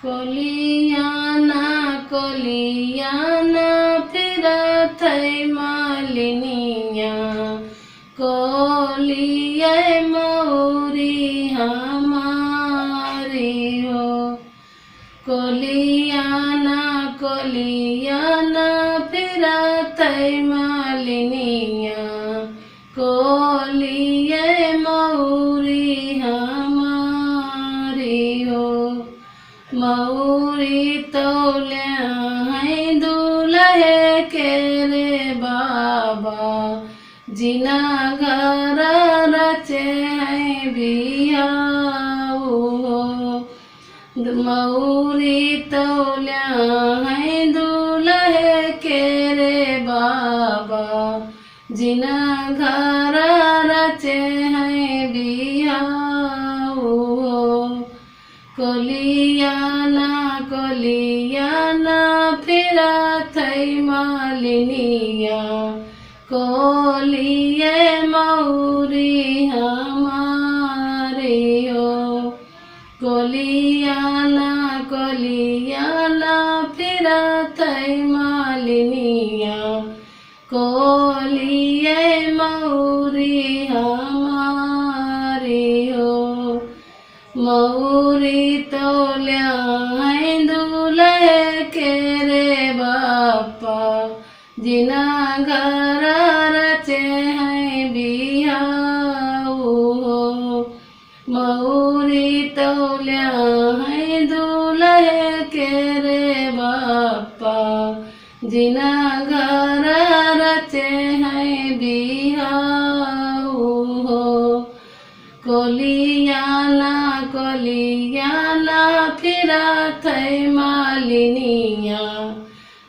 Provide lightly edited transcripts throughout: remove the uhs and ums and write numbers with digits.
कलियाना कलियाना फिरत मालिनिया कोलिए मौरी हमारी हो। कलियाना कलियाना फिरत मालिनिया कोलिए मौरी हमारी हो। मौरी तौलिया है दूल्हे के रे बाबा जिना घर रचे है बियाऊ हो। मौरी तौलिया है दूल्हे के रे बाबा जिना घर रचे है बियाऊ हो। कलियाना कलियाना फिरत मालिनिया कोलिए मौरी हमारी हो। कलियाना कलियाना फिरत मालिनिया कोलिए मौरी हमारी हो। मौरी तौलिया है दूल्हे के रे बापा जिना घर रचे हैं बियाऊ हो। मौरी तौलिया है दूल्हे के रे बापा जिना घर रचे हैं बियाऊ हो। कलियाना कलियाना फिरत मालिनिया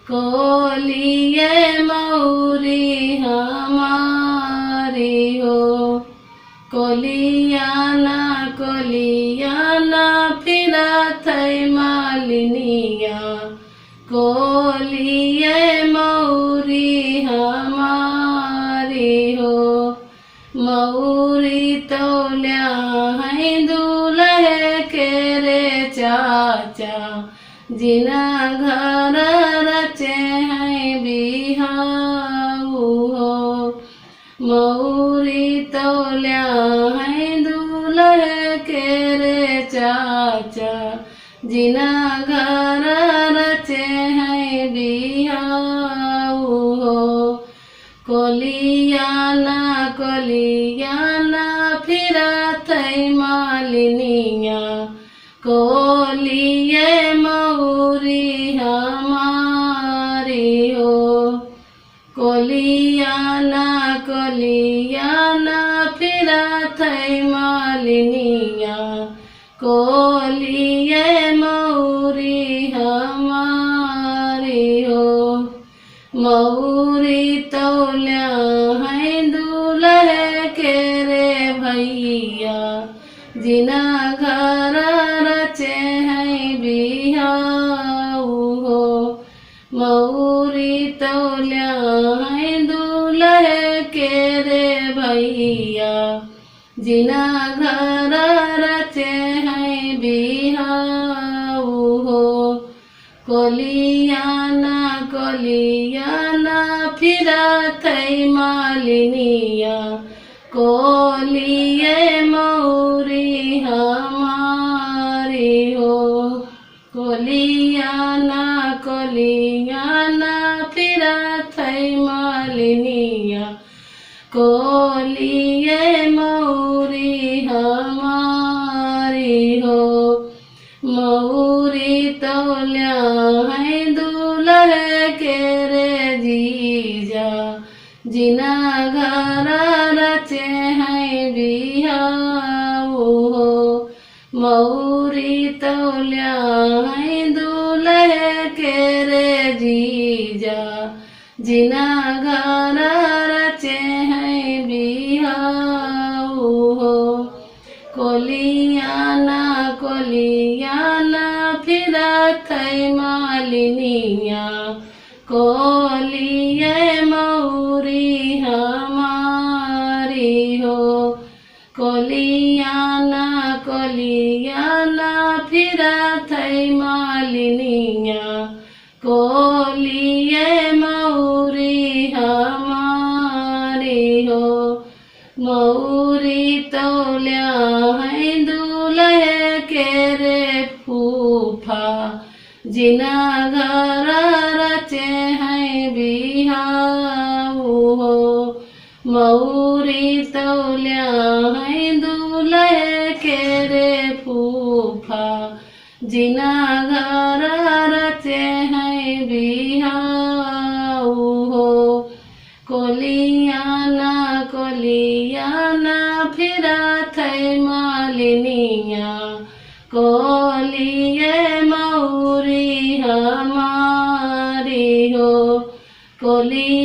कोलिए मौरी हमारी हो। कलियाना कलियाना फिरत मालिनिया कोलिए मौरी हमारी हो। मौरी तौलिया है दूल्हे के रे चाचा जिना घर रचे हैं बियाऊ हो। मौरी तौलिया है दूल्हे के रे चाचा जिना घर रचे हैं बियाऊ हो। कलियाना कलियाना फिरत मालिनिया कोलिए मौरी हमारी हो। कलियाना कलियाना फिरत मालिनिया कोलिए मौरी हमारी हो। मौरी तौलिया है दूल्हे के रे भैया जिना घर रचे हैं बियाऊ हो। मौरी तौलिया है दूल्हे के रे भैया जिना घर रचे हैं बियाऊ हो। कलियाना कलियाना फिरत मालिनिया कोलिए मौरी हमारी हो। कलियाना कलियाना फिरत मालिनिया कोलिए मौरी हमारी हो। मौरी तौलिया है दूल्हे के रे जीजा जिना घर रचे हैं बियाऊ हो। मौरी तौलिया है दूल्हे के रे जीजा जिना घर रचे हैं बियाऊ हो। कलियाना कलियाना फिरत मालिनिया कोलिए मौरी हमारी हो। कलियाना कलियाना फिरत थई मालिनिया कोलिए मौरी हमारी हो। मौरी तौलिया है दूल्हे के रे फूफा जिना घर रचे हैं बिहाऊ हो। मौरी तौलिया है दूल्हे के रे फूफा जिना घर रचे हैं बिहाऊ हो। कोलियाना फिरा थई मालिनिया कोलिए मौरी हमारी हो। कोली